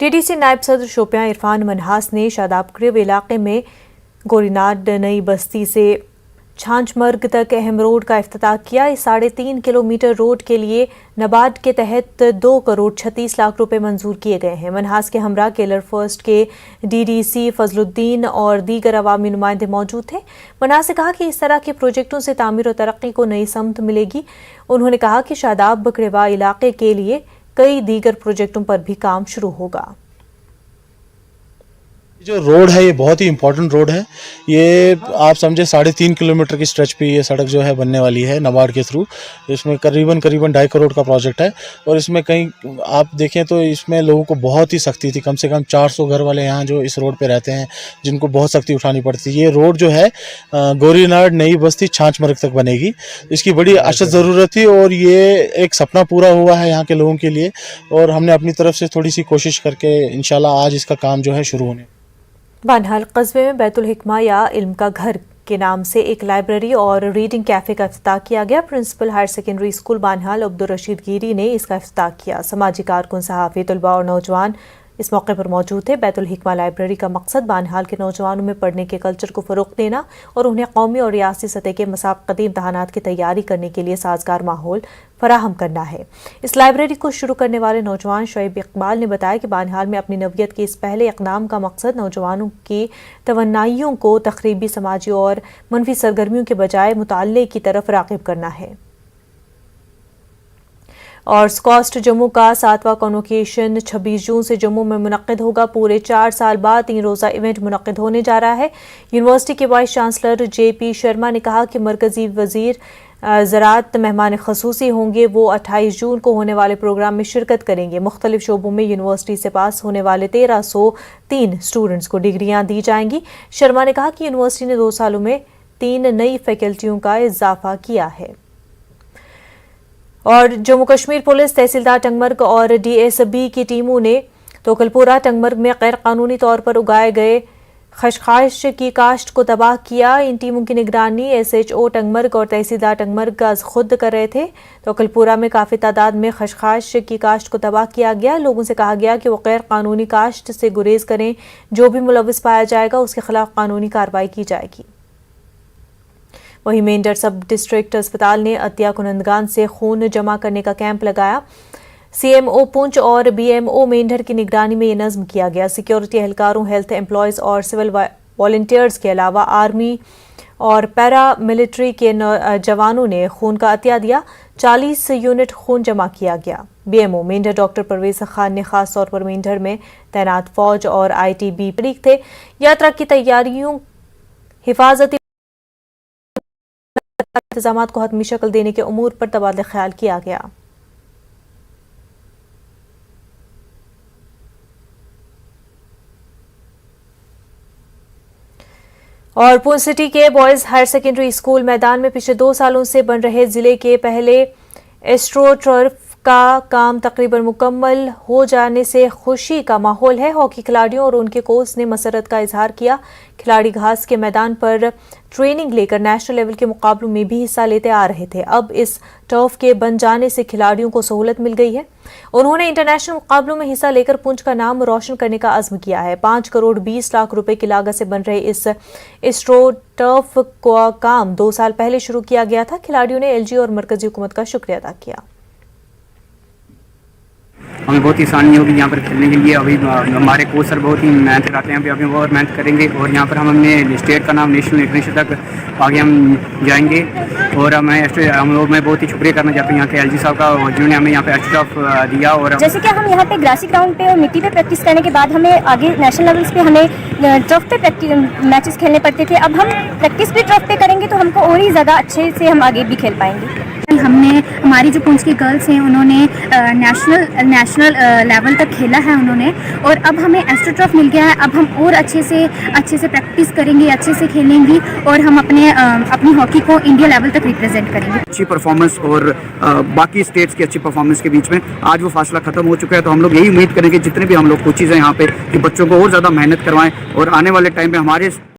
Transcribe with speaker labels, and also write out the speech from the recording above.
Speaker 1: DDC नायब सदर शोपियां इरफान मनहास ने शादाब क्रिब इलाके में गोरीनाड नई बस्ती से छांचमर्ग तक अहम रोड का इफ्तिताह किया। इस 3.5 किलोमीटर रोड के लिए नबार्ड के तहत 2 करोड़ 36 लाख रुपए मंजूर किए गए हैं। मनहास के हमरा केलर फर्स्ट के डीडीसी फजलुद्दीन और दीगर अवामी नुमाइंदे मौजूद थे। मनहास ने कहा कि इस तरह के प्रोजेक्टों से तामीर और तरक्की को नई समत मिलेगी। उन्होंने कहा कि शादाब बकरेवा इलाके के लिए कई दीगर प्रोजेक्टों पर भी काम शुरू होगा।
Speaker 2: जो रोड है ये बहुत ही इम्पोर्टेंट रोड है। ये आप समझे 3.5 किलोमीटर की स्ट्रेच पे ये सड़क जो है बनने वाली है नबार्ड के थ्रू। इसमें करीबन 2.5 करोड़ का प्रोजेक्ट है और इसमें कहीं आप देखें तो इसमें लोगों को बहुत ही सख्ती थी। कम से कम 400 घर वाले यहाँ जो इस रोड पे रहते हैं जिनको बहुत सख्ती उठानी पड़ती है। ये रोड जो है गोरीनाड नई बस्ती छांचमर्ग तक बनेगी। इसकी बड़ी अशद ज़रूरत थी और ये एक सपना पूरा हुआ है यहाँ के लोगों के लिए और हमने अपनी तरफ से थोड़ी सी कोशिश करके इंशाल्लाह आज इसका काम जो है शुरू होने।
Speaker 1: बानहाल कस्बे में बैतुल हिकमा या इल्म का घर के नाम से एक लाइब्रेरी और रीडिंग कैफे का इफ्तिताह किया गया। Principal higher secondary school Banihal Abdul Rashid Giri ने इसका इफ्तिताह किया। समाजी कारकुन, सहाफ़ी, तलबा और नौजवान इस मौके पर मौजूद थे। बैतुल हिकमा लाइब्रेरी का मकसद बानहाल के नौजवानों में पढ़ने के कल्चर को फ़रोग़ देना और उन्हें कौमी और रियासी सतह के मुसाबक़ती इम्तहानात की तैयारी करने के लिए साजगार माहौल फराहम करना है। इस लाइब्रेरी को शुरू करने वाले नौजवान शोएब इकबाल ने बताया कि बानहाल में अपनी नवियत के इस पहले इक़दाम का मकसद नौजवानों की तवन्नाइयों को तख़रीबी, समाजी और मनफी सरगर्मियों के बजाय मुताल्ले की तरफ राग़िब करना है। और स्कॉस्ट जम्मू का 7वां कॉन्वोकेशन 26 जून से जम्मू में मुनक्किद होगा। पूरे 4 साल बाद 3 रोज़ा इवेंट मुनक्किद होने जा रहा है। यूनिवर्सिटी के वाइस चांसलर JP शर्मा ने कहा कि मरकजी वजीर ज़राअत मेहमान खसूसी होंगे। वो 28 जून को होने वाले प्रोग्राम में शिरकत करेंगे। मुख्तलिफ शोबों में यूनिवर्सिटी से पास होने वाले 1303 स्टूडेंट्स को डिग्रियां दी जाएंगी। शर्मा ने कहा कि यूनिवर्सिटी ने 2 सालों में 3 नई फैकल्टियों का इजाफा किया है। और जम्मू कश्मीर पुलिस, तहसीलदार टंगमर्ग और DSB की टीमों ने तोकलपुरा टंगमर्ग में गैर कानूनी तौर पर उगाए गए खशखाश की काश्त को तबाह किया। इन टीमों की निगरानी SHO टंगमर्ग और तहसीलदार टंगमर्ग का खुद कर रहे थे। तोकलपुरा में काफ़ी तादाद में खशखाश की काश्त को तबाह किया गया। लोगों से कहा गया कि वो गैर कानूनी काश्त से गुरेज करें। जो भी मुलविस पाया जाएगा उसके खिलाफ कानूनी कार्रवाई की जाएगी। वहीं मेंढर सब डिस्ट्रिक्ट अस्पताल ने अतिया कुनंदगान से खून जमा करने का कैंप लगाया। CMO पुंछ और BMO मेंढर की निगरानी में ये नज़्म किया गया। सिक्योरिटी एहलकारों, हेल्थ एम्प्लॉयज़ और सिविल वॉलंटियर्स के अलावा आर्मी और पैरा मिलिट्री के जवानों ने खून का अतिया दिया। 40 यूनिट खून जमा किया गया। BMO मेंढर डॉक्टर परवेज खान ने खास तौर पर मेंढर में तैनात फौज और ITB थे। यात्रा की तैयारियों, हिफाजती इंतजामात को हतमी शक्ल देने के उमूर पर तबादला ख्याल किया गया। और पूंछ सिटी के बॉयज हायर सेकेंडरी स्कूल मैदान में पिछले 2 सालों से बन रहे जिले के पहले एस्ट्रोटर्फ का काम तकरीबन मुकम्मल हो जाने से खुशी का माहौल है। हॉकी खिलाड़ियों और उनके कोच ने मसरत का इजहार किया। खिलाड़ी घास के मैदान पर ट्रेनिंग लेकर नेशनल लेवल के मुकाबलों में भी हिस्सा लेते आ रहे थे। अब इस टर्फ के बन जाने से खिलाड़ियों को सहूलत मिल गई है। उन्होंने इंटरनेशनल मुकाबलों में हिस्सा लेकर पुंछ का नाम रोशन करने का अज़्म किया है। 5 करोड़ 20 लाख रुपए की लागत से बन रहे इस एस्ट्रो टर्फ का काम 2 साल पहले शुरू किया गया था। खिलाड़ियों ने LG और मरकजी हुकूमत का शुक्रिया अदा किया।
Speaker 3: हमें बहुत ही आसानी होगी यहाँ पर खेलने के लिए। अभी हमारे कोच सर बहुत ही मेहनत कराते हैं। अभी बहुत मेहनत करेंगे और यहाँ पर हम अपने स्टेट का नाम नेशनल इंटरनेशनल तक आगे हम जाएंगे। और मैं बहुत ही शुक्रिया करना चाहता हूँ यहाँ के LG साहब का, जिन्होंने हमें यहाँ पे एस्ट्रोटर्फ दिया। और
Speaker 4: जैसे कि हम यहाँ पे ग्रासी ग्राउंड पे और मिट्टी पे प्रैक्टिस करने के बाद हमें आगे नेशनल लेवल्स पे हमें टर्फ पे मैचेस खेलने पड़ते थे। अब हम प्रैक्टिस भी टर्फ पे करेंगे तो हमको और ही ज़्यादा अच्छे से हम आगे भी खेल पाएंगे।
Speaker 5: हमने हमारी जो पुंछ की गर्ल्स हैं उन्होंने नेशनल लेवल तक खेला है उन्होंने, और अब हमें एस्ट्रोटर्फ मिल गया है। अब हम और अच्छे से प्रैक्टिस करेंगे, अच्छे से खेलेंगी और हम अपनी हॉकी को इंडिया लेवल तक रिप्रेजेंट करेंगे।
Speaker 3: अच्छी परफॉर्मेंस और बाकी स्टेट्स की अच्छी परफॉर्मेंस के बीच में आज वो फासला खत्म हो चुका है। तो हम लोग यही उम्मीद करेंगे जितने भी हम लोग कोचेज हैं यहाँ पे कि बच्चों को और ज़्यादा मेहनत करवाएं और आने वाले टाइम पे हमारे